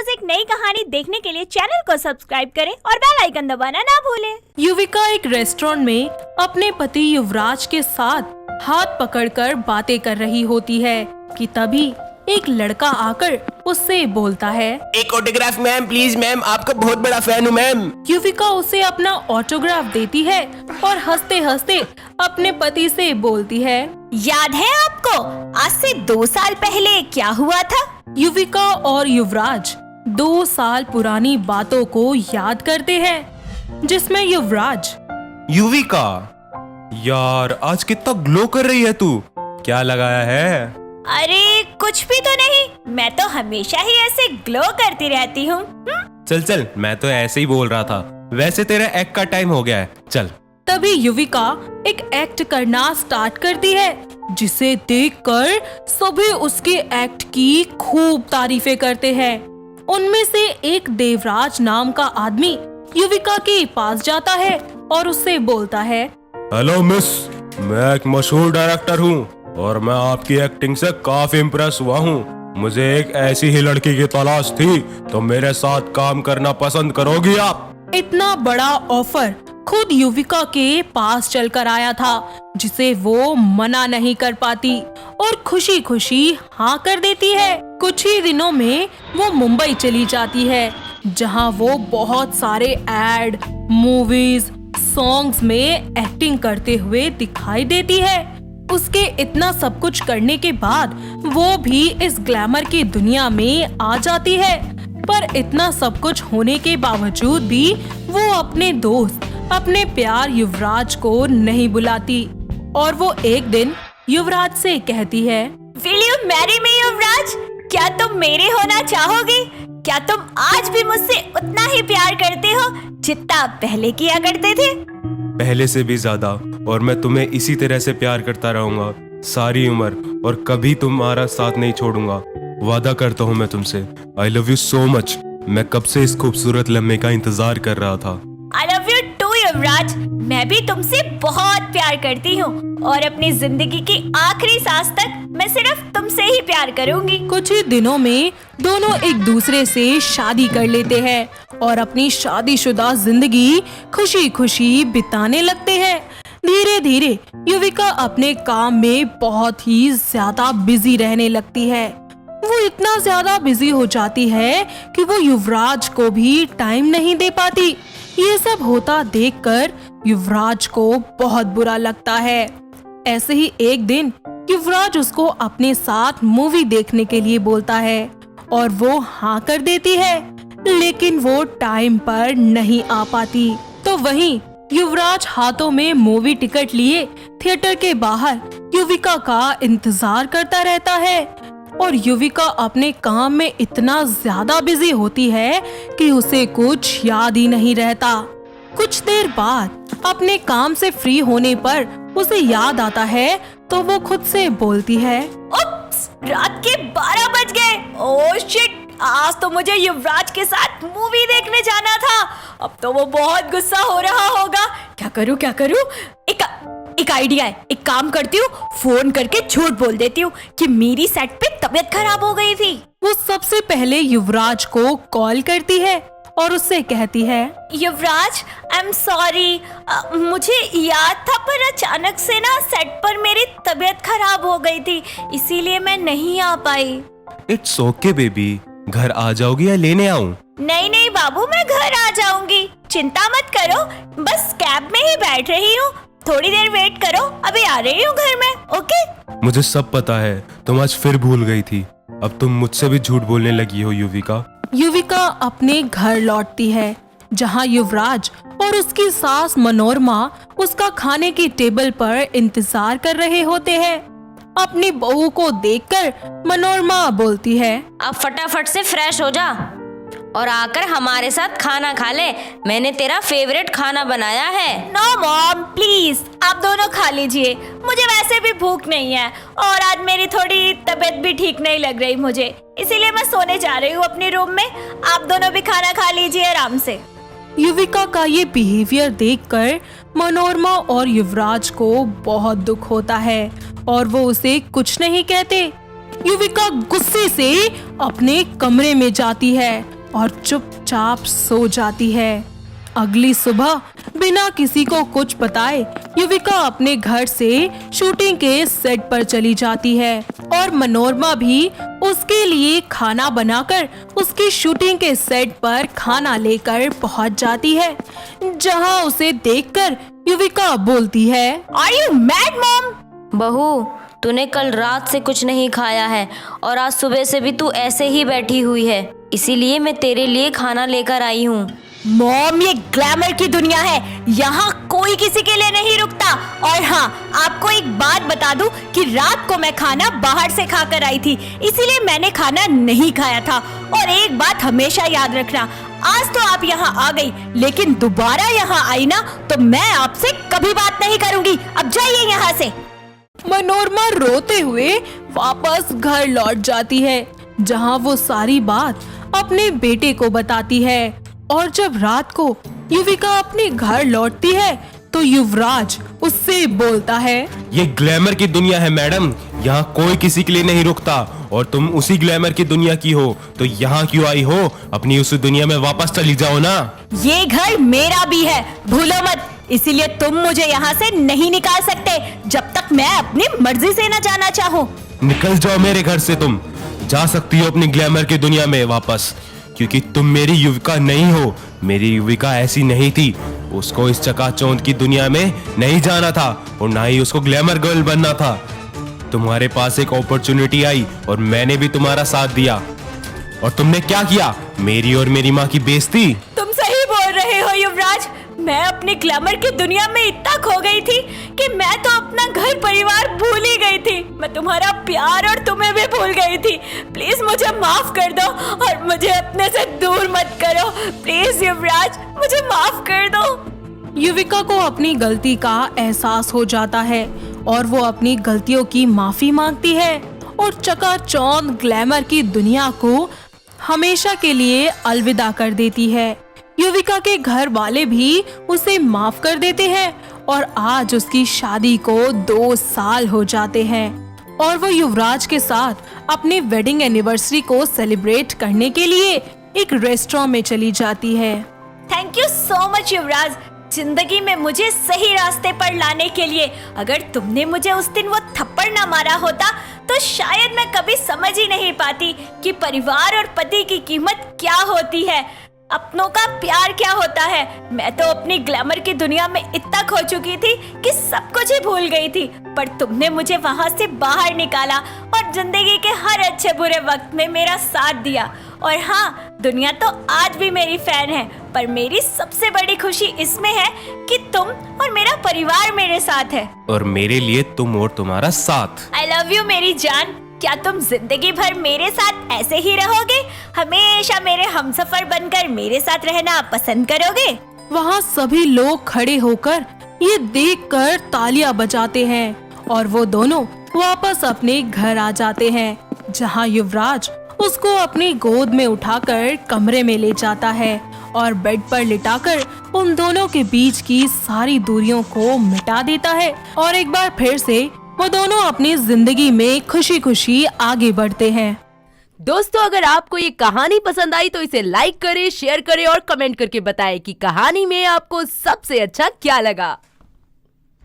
रोज एक नई कहानी देखने के लिए चैनल को सब्सक्राइब करें और बेल आइकन दबाना ना भूलें। युविका एक रेस्टोरेंट में अपने पति युवराज के साथ हाथ पकड़कर बातें कर रही होती है कि तभी एक लड़का आकर उससे बोलता है, एक ऑटोग्राफ मैम, प्लीज मैम, आपका बहुत बड़ा फैन हूँ मैम। युविका उसे अपना ऑटोग्राफ देती है और हंसते हंसते अपने पति से बोलती है, याद है आपको आज से 2 साल पहले क्या हुआ था? युविका और युवराज 2 साल पुरानी बातों को याद करते हैं, जिसमें युवराज, युविका, यार आज कितना ग्लो कर रही है तू, क्या लगाया है? अरे कुछ भी तो नहीं, मैं तो हमेशा ही ऐसे ग्लो करती रहती हूँ। चल चल, मैं तो ऐसे ही बोल रहा था, वैसे तेरा एक्ट का टाइम हो गया है, चल। तभी युविका एक एक्ट करना स्टार्ट करती है, जिसे देखकर सभी उसके एक्ट की खूब तारीफें करते हैं। उनमें से एक देवराज नाम का आदमी युविका के पास जाता है और उससे बोलता है, हेलो मिस, मैं एक मशहूर डायरेक्टर हूँ और मैं आपकी एक्टिंग से काफी इम्प्रेस हुआ हूँ। मुझे एक ऐसी ही लड़की की तलाश थी, तो मेरे साथ काम करना पसंद करोगी आप? इतना बड़ा ऑफर खुद युविका के पास चलकर आया था, जिसे वो मना नहीं कर पाती और खुशी खुशी हाँ कर देती है। कुछ ही दिनों में वो मुंबई चली जाती है, जहाँ वो बहुत सारे एड, मूवीज, सॉन्ग्स में एक्टिंग करते हुए दिखाई देती है। उसके इतना सब कुछ करने के बाद वो भी इस ग्लैमर की दुनिया में आ जाती है, पर इतना सब कुछ होने के बावजूद भी वो अपने दोस्त, अपने प्यार युवराज को नहीं बुलाती और वो एक दिन युवराज से कहती है, Will you marry me, युवराज? क्या तुम मेरे होना चाहोगे? क्या तुम आज भी मुझसे उतना ही प्यार करते हो जितना पहले किया करते थे? पहले से भी ज्यादा, और मैं तुम्हें इसी तरह से प्यार करता रहूंगा सारी उम्र, और कभी तुम्हारा साथ नहीं छोड़ूंगा। वादा करता हूँ मैं तुमसे। I love you so much. मैं कब से इस खूबसूरत लम्हे का इंतजार कर रहा था। I love you too, युवराज। मैं भी तुमसे बहुत प्यार करती हूँ और अपनी जिंदगी की आखिरी सांस तक मैं सिर्फ तुमसे ही प्यार करूंगी। कुछ ही दिनों में दोनों एक दूसरे से शादी कर लेते हैं और अपनी शादीशुदा जिंदगी खुशी खुशी बिताने लगते हैं। धीरे धीरे युविका अपने काम में बहुत ही ज्यादा बिजी रहने लगती है। वो इतना ज्यादा बिजी हो जाती है कि वो युवराज को भी टाइम नहीं दे पाती। ये सब होता देखकर युवराज को बहुत बुरा लगता है। ऐसे ही एक दिन युवराज उसको अपने साथ मूवी देखने के लिए बोलता है और वो हाँ कर देती है, लेकिन वो टाइम पर नहीं आ पाती। तो वहीं युवराज हाथों में मूवी टिकट लिए थिएटर के बाहर युविका का इंतजार करता रहता है और युविका अपने काम में इतना ज्यादा बिजी होती है कि उसे कुछ याद ही नहीं रहता। कुछ देर बाद अपने काम से फ्री होने पर उसे याद आता है, तो वो खुद से बोलती है, उप्स, रात के 12 बज गए। ओह शिट, आज तो मुझे युवराज के साथ मूवी देखने जाना था। अब तो वो बहुत गुस्सा हो रहा होगा। क्या करूं? एक आइडिया है। एक काम करती हूँ, फोन करके झूठ बोल देती हूँ कि मेरी सेट पे तबीयत खराब हो गई थी। वो सबसे पहले युवराज को कॉल करती है और उससे कहती है, युवराज, आई एम सॉरी, मुझे याद था पर अचानक से ना सेट पर मेरी तबीयत खराब हो गई थी, इसीलिए मैं नहीं आ पाई। इट्स ओके बेबी, घर आ जाओगी या लेने आऊं? नहीं बाबू, मैं घर आ जाऊंगी, चिंता मत करो। बस कैब में ही बैठ रही हूँ, थोड़ी देर वेट करो, अभी आ रही हूँ घर में। ओके? मुझे सब पता है, तुम आज फिर भूल गई थी। अब तुम मुझसे भी झूठ बोलने लगी हो युविका। युविका अपने घर लौटती है, जहाँ युवराज और उसकी सास मनोरमा उसका खाने की टेबल पर इंतजार कर रहे होते हैं। अपनी बहू को देखकर मनोरमा बोलती है, अब फटाफट से फ्रेश हो जा और आकर हमारे साथ खाना खा ले। मैंने तेरा फेवरेट खाना बनाया है। नो मॉम, प्लीज आप दोनों खा लीजिए, मुझे वैसे भी भूख नहीं है और आज मेरी थोड़ी तबीयत भी ठीक नहीं लग रही मुझे, इसीलिए मैं सोने जा रही हूँ अपने रूम में। आप दोनों भी खाना खा लीजिए आराम से। युविका का ये बिहेवियर देखकर मनोरमा और युवराज को बहुत दुख होता है और वो उसे कुछ नहीं कहते। युविका गुस्से से अपने कमरे में जाती है और चुपचाप सो जाती है। अगली सुबह बिना किसी को कुछ बताए युविका अपने घर से शूटिंग के सेट पर चली जाती है और मनोरमा भी उसके लिए खाना बनाकर उसकी शूटिंग के सेट पर खाना लेकर पहुंच जाती है, जहां उसे देखकर युविका बोलती है, आर यू मैड मॉम? बहू, तूने कल रात से कुछ नहीं खाया है और आज सुबह से भी तू ऐसे ही बैठी हुई है, इसीलिए मैं तेरे लिए खाना लेकर आई हूँ। मॉम, ये ग्लैमर की दुनिया है, यहाँ कोई किसी के लिए नहीं रुकता। और हाँ, आपको एक बात बता दूं कि रात को मैं खाना बाहर से खाकर आई थी, इसीलिए मैंने खाना नहीं खाया था। और एक बात हमेशा याद रखना, आज तो आप यहाँ आ गई, लेकिन दोबारा यहाँ आई ना तो मैं आपसे कभी बात नहीं करूँगी। अब जाइए यहाँ से। मनोरमा रोते हुए वापस घर लौट जाती है, जहां वो सारी बात अपने बेटे को बताती है। और जब रात को युविका अपने घर लौटती है तो युवराज उससे बोलता है, ये ग्लैमर की दुनिया है मैडम, यहाँ कोई किसी के लिए नहीं रुकता। और तुम उसी ग्लैमर की दुनिया की हो तो यहाँ क्यों आई हो? अपनी उस दुनिया में वापस चली जाओ ना। ये घर मेरा भी है, भूलो मत। इसीलिए तुम मुझे यहाँ से नहीं निकाल सकते जब तक मैं अपनी मर्जी से न जाना चाहूँ। निकल जाओ मेरे घर से, तुम जा सकती हो अपनी ग्लैमर की दुनिया में वापस, क्योंकि तुम मेरी युविका नहीं हो। मेरी युविका ऐसी नहीं थी, उसको इस चकाचौंध की दुनिया में नहीं जाना था और ना ही उसको ग्लैमर गर्ल बनना था। तुम्हारे पास एक अपॉर्चुनिटी आई और मैंने भी तुम्हारा साथ दिया, और तुमने क्या किया? मेरी और मेरी माँ की बेइज्जती। तुम सही बोल रहे हो युवराज, मैं अपनी ग्लैमर की दुनिया में इतना खो गई थी कि मैं तो अपना घर परिवार भूल ही गई थी। मैं तुम्हारा प्यार और तुम्हें भी भूल गई थी। प्लीज मुझे माफ कर दो और मुझे अपने से दूर मत करो। प्लीज युवराज, मुझे माफ कर दो। युविका को अपनी गलती का एहसास हो जाता है और वो अपनी गलतियों की माफी मांगती है और चकाचौंध ग्लैमर की दुनिया को हमेशा के लिए अलविदा कर देती है। युविका के घर वाले भी उसे माफ कर देते हैं और आज उसकी शादी को 2 साल हो जाते हैं और वो युवराज के साथ अपनी वेडिंग एनिवर्सरी को सेलिब्रेट करने के लिए एक रेस्टोरेंट में चली जाती है। थैंक यू सो मच युवराज, जिंदगी में मुझे सही रास्ते पर लाने के लिए। अगर तुमने मुझे उस दिन वो थप्पड़ ना मारा होता तो शायद मैं कभी समझ ही नहीं पाती कि परिवार और पति की कीमत क्या होती है, अपनों का प्यार क्या होता है। मैं तो अपनी ग्लैमर की दुनिया में इतना खो चुकी थी कि सब कुछ ही भूल गई थी, पर तुमने मुझे वहां से बाहर निकाला और जिंदगी के हर अच्छे बुरे वक्त में मेरा साथ दिया। और हाँ, दुनिया तो आज भी मेरी फैन है, पर मेरी सबसे बड़ी खुशी इसमें है कि तुम और मेरा परिवार मेरे साथ है। और मेरे लिए तुम और तुम्हारा साथ। आई लव यू मेरी जान। क्या तुम जिंदगी भर मेरे साथ ऐसे ही रहोगे? हमेशा मेरे हमसफर बनकर मेरे साथ रहना पसंद करोगे? वहाँ सभी लोग खड़े होकर ये देखकर तालियां बजाते हैं और वो दोनों वापस अपने घर आ जाते हैं, जहाँ युवराज उसको अपनी गोद में उठाकर कमरे में ले जाता है और बेड पर लिटाकर उन दोनों के बीच की सारी दूरियों को मिटा देता है और एक बार फिर से वो दोनों अपनी जिंदगी में खुशी खुशी आगे बढ़ते हैं। दोस्तों, अगर आपको ये कहानी पसंद आई तो इसे लाइक करें, शेयर करें और कमेंट करके बताएं कि कहानी में आपको सबसे अच्छा क्या लगा।